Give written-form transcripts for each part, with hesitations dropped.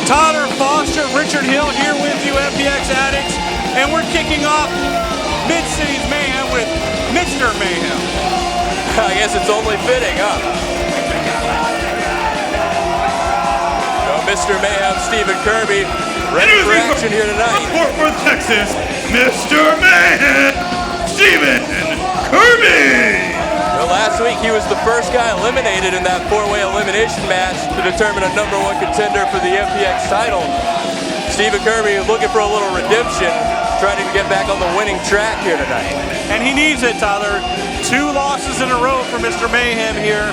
Tyler Foster, Richard Hill here with you, FPX addicts, and we're kicking off Mid-Cities Mayhem with Mr. Mayhem. I guess it's only fitting, huh? So Mr. Mayhem, Stephen Kirby, ready for action here tonight. Fort Worth, Texas, Mr. Mayhem, Stephen Kirby. Well, last week he was the first guy eliminated in that four-way elimination match to determine a #1 contender for the FPX title. Stephen Kirby looking for a little redemption, trying to get back on the winning track here tonight. And he needs it, Tyler. 2 losses in a row for Mr. Mayhem here.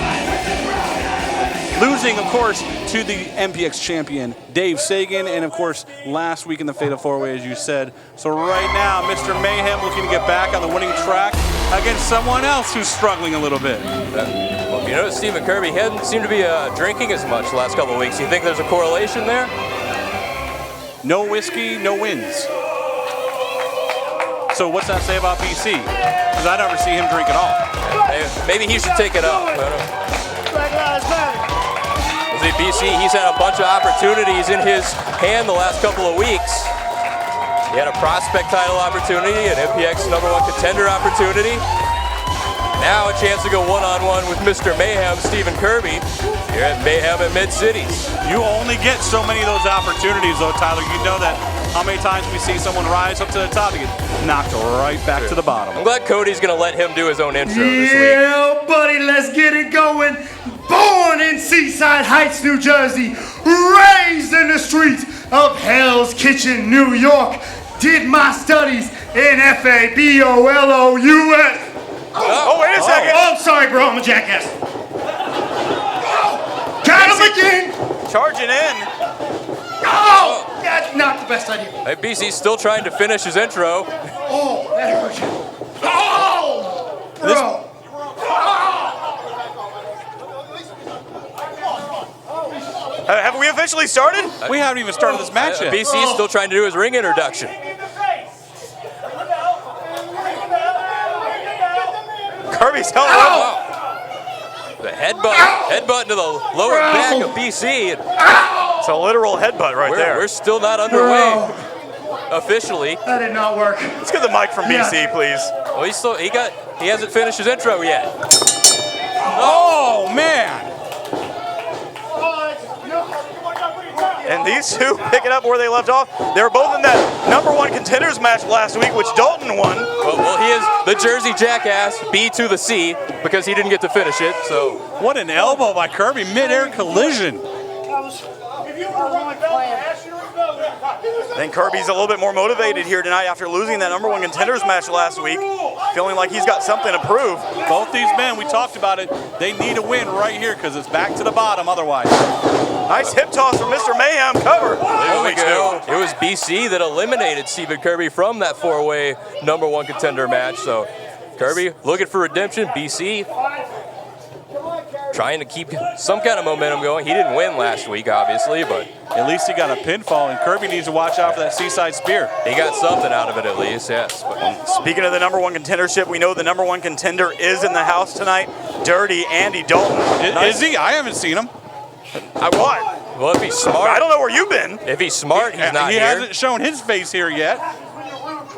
Losing, of course, to the MPX champion, Dave Sagan, and of course, last week in the Fatal 4-Way, as you said. So right now, Mr. Mayhem looking to get back on the winning track against someone else who's struggling a little bit. Well, you know, Stephen Kirby hadn't seemed to be drinking as much the last couple of weeks. You think there's a correlation there? No whiskey, no wins. So what's that say about BC? Because I never see him drink at all. Maybe he should take it up. See, BC, he's had a bunch of opportunities in his hand the last couple of weeks. He had a prospect title opportunity, an MPX #1 contender opportunity. Now a chance to go one-on-one with Mr. Mayhem, Stephen Kirby, here at Mayhem at Mid-Cities. You only get so many of those opportunities, though, Tyler. You know that how many times we see someone rise up to the top and get knocked right back to the bottom. I'm glad Cody's going to let him do his own intro this week. Yeah, buddy, let's get it going. Born in Seaside Heights, New Jersey, raised in the streets of Hell's Kitchen, New York. Did my studies in FABOLOUS. Oh, wait a second. Oh, I'm sorry, bro. I'm a jackass. Got him again. Charging in. Oh, that's not the best idea. Hey, BC's still trying to finish his intro. Oh, that hurt. Oh, bro. Have we officially started? We haven't even started this match yet. BC's still trying to do his ring introduction. Kirby's held up. The headbutt into the lower back of BC. It's a literal headbutt right there. We're still not underway officially. That did not work. Let's get the mic from BC, please. Well, he hasn't finished his intro yet. Oh, man. And these two picking up where they left off. They were both in that #1 contenders match last week, which Dalton won. Well, he is the Jersey Jackass, B to the C, because he didn't get to finish it. So What an elbow by Kirby, mid-air collision. I think Kirby's a little bit more motivated here tonight after losing that #1 contenders match last week, feeling like he's got something to prove. Both these men, we talked about it, they need a win right here because it's back to the bottom otherwise. Nice hip toss from Mr. Mayhem, cover. Only two. It was BC that eliminated Stephen Kirby from that four-way #1 contender match. So Kirby looking for redemption. BC trying to keep some kind of momentum going. He didn't win last week, obviously, but At least he got a pinfall, and Kirby needs to watch out for that seaside spear. he got something out of it at least, yes. But Speaking of the #1 contendership, we know the #1 contender is in the house tonight. Dirty Andy Dalton. Is he? I haven't seen him. What? well, if he's smart, I don't know where you've been. if he's smart, he's not He here. hasn't shown his face here yet.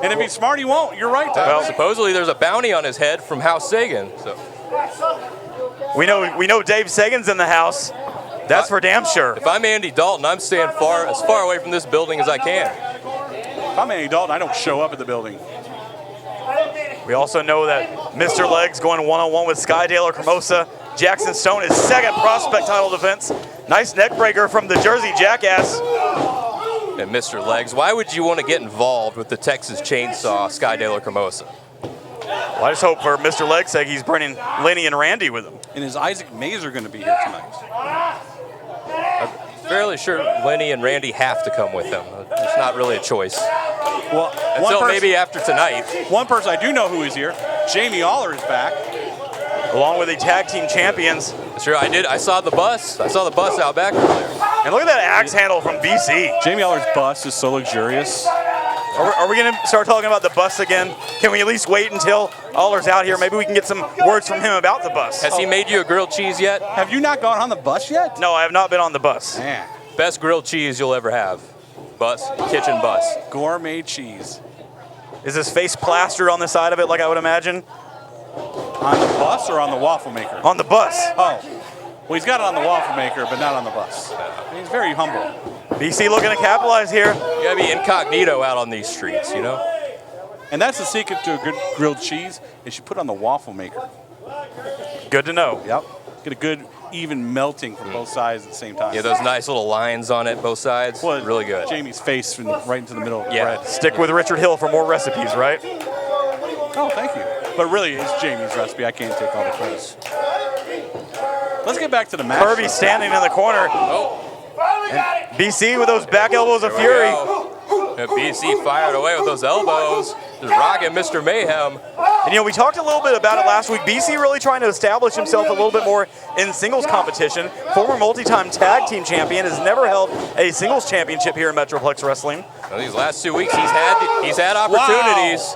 And if he's smart, he won't. You're right, Tyler. Well, supposedly there's a bounty on his head from House Sagan. So We know Dave Sagan's in the house. That's for damn sure. if I'm Andy Dalton, I'm staying as far away from this building as I can. If I'm Andy Dalton, I don't show up at the building. We also know that Mr. Legs going one-on-one with Skydale or Cremosa. Jackson Stone, his second prospect title defense. Nice neck breaker from the Jersey Jackass. And Mr. Legs, why would you want to get involved with the Texas Chainsaw, Skydale or Cremosa? Well, I just hope for Mr. Legs' sake he's bringing Lenny and Randy with him. And is Isaac Mazer going to be here tonight? I'm fairly sure Lenny and Randy have to come with them. It's not really a choice. Well, Until maybe after tonight. One person I do know who is here, Jamie Aller is back. Along with the tag team champions. Sure, I did. I saw the bus. I saw the bus out back earlier. And look at that axe handle from BC. Jamie Aller's bus is so luxurious. Are we going to start talking about the bus again? Can we at least wait until Aller's out here? Maybe we can get some words from him about the bus. Has he made you a grilled cheese yet? Have you not gone on the bus yet? No, I have not been on the bus. Man. best grilled cheese you'll ever have. Kitchen bus. Gourmet cheese. Is his face plastered on the side of it like I would imagine? On the bus or on the waffle maker? On the bus. Oh. Well, he's got it on the waffle maker, but not on the bus. He's very humble. BC looking to capitalize here. You gotta be incognito out on these streets, you know? And that's the secret to a good grilled cheese, is you put it on the waffle maker. Good to know. Yep. Get a good, even melting from both sides at the same time. Yeah, those nice little lines on it, both sides. Well, really good. Jamie's face right into the middle of the Yeah. bread. Stick with Richard Hill for more recipes, right? Oh, thank you. But really, it's Jamie's recipe. I can't take all the credit. Let's get back to the match. Kirby standing in the corner. Oh, And BC with those back elbows of there we fury. go. And BC fired away with those elbows. Just rocking Mr. Mayhem. And you know, we talked a little bit about it last week. BC really trying to establish himself a little bit more in singles competition. Former multi-time tag team champion, has never held a singles championship here in Metroplex Wrestling. Well, these last 2 weeks, he's had opportunities.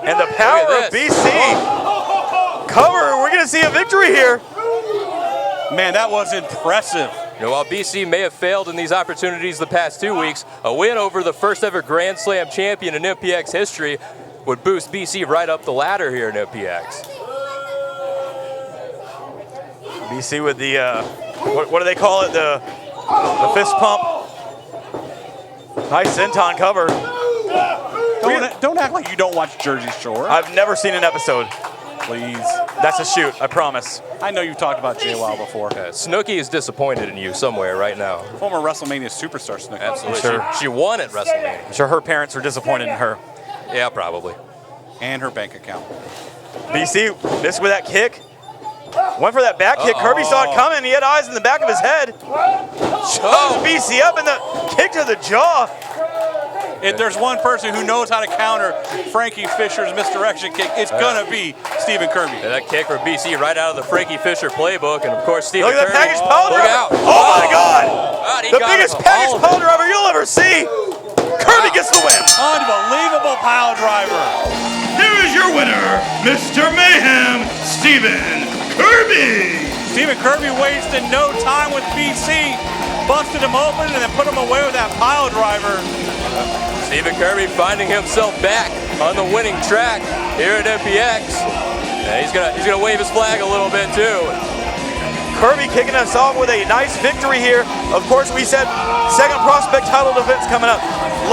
And the power Look of at this. BC. Cover, we're gonna see a victory here. Man, that was impressive. You know, while BC may have failed in these opportunities the past 2 weeks, a win over the first ever Grand Slam champion in MPX history would boost BC right up the ladder here in MPX. BC with the, what do they call it? The fist pump. Nice senton cover. Don't act like you don't watch Jersey Shore. I've never seen an episode. Please. That's a shoot, I promise. I know you've talked about JWoww before. Snooki is disappointed in you somewhere right now. Former WrestleMania superstar Snooki. Absolutely. Sure. She won at WrestleMania. I'm sure her parents are disappointed in her. Yeah, probably. And her bank account. BC missed with that kick. Went for that back kick. Kirby saw it coming. He had eyes in the back of his head. Shoves BC up in the kick to the jaw. If there's one person who knows how to counter Frankie Fisher's misdirection kick, it's gonna be Stephen Kirby. And that kick from BC right out of the Frankie Fisher playbook, and of course Stephen Look at Kirby. that package pile Look driver. out. Oh my God. God, he The got biggest all package of pile it. driver you'll ever see. Kirby gets the win. Unbelievable pile driver. Here is your winner, Mr. Mayhem, Stephen Kirby. Stephen Kirby wasted no time with BC. Busted him open and then put him away with that pile driver. Stephen Kirby finding himself back on the winning track here at MPX. And he's gonna wave his flag a little bit too. Kirby kicking us off with a nice victory here. Of course, we said second prospect title defense coming up.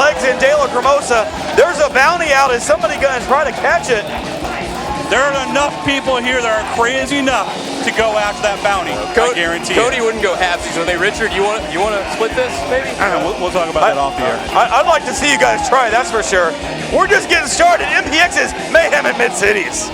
Legs and De La Cremosa. There's a bounty out. Is somebody going to try to catch it? There are enough people here that are crazy enough to go after that bounty. I guarantee Cody it. wouldn't go halfsies with me. Richard, you want to split this maybe? We'll talk about that off the air. I'd like to see you guys try, that's for sure. We're just getting started. MPX's Mayhem in Mid-Cities.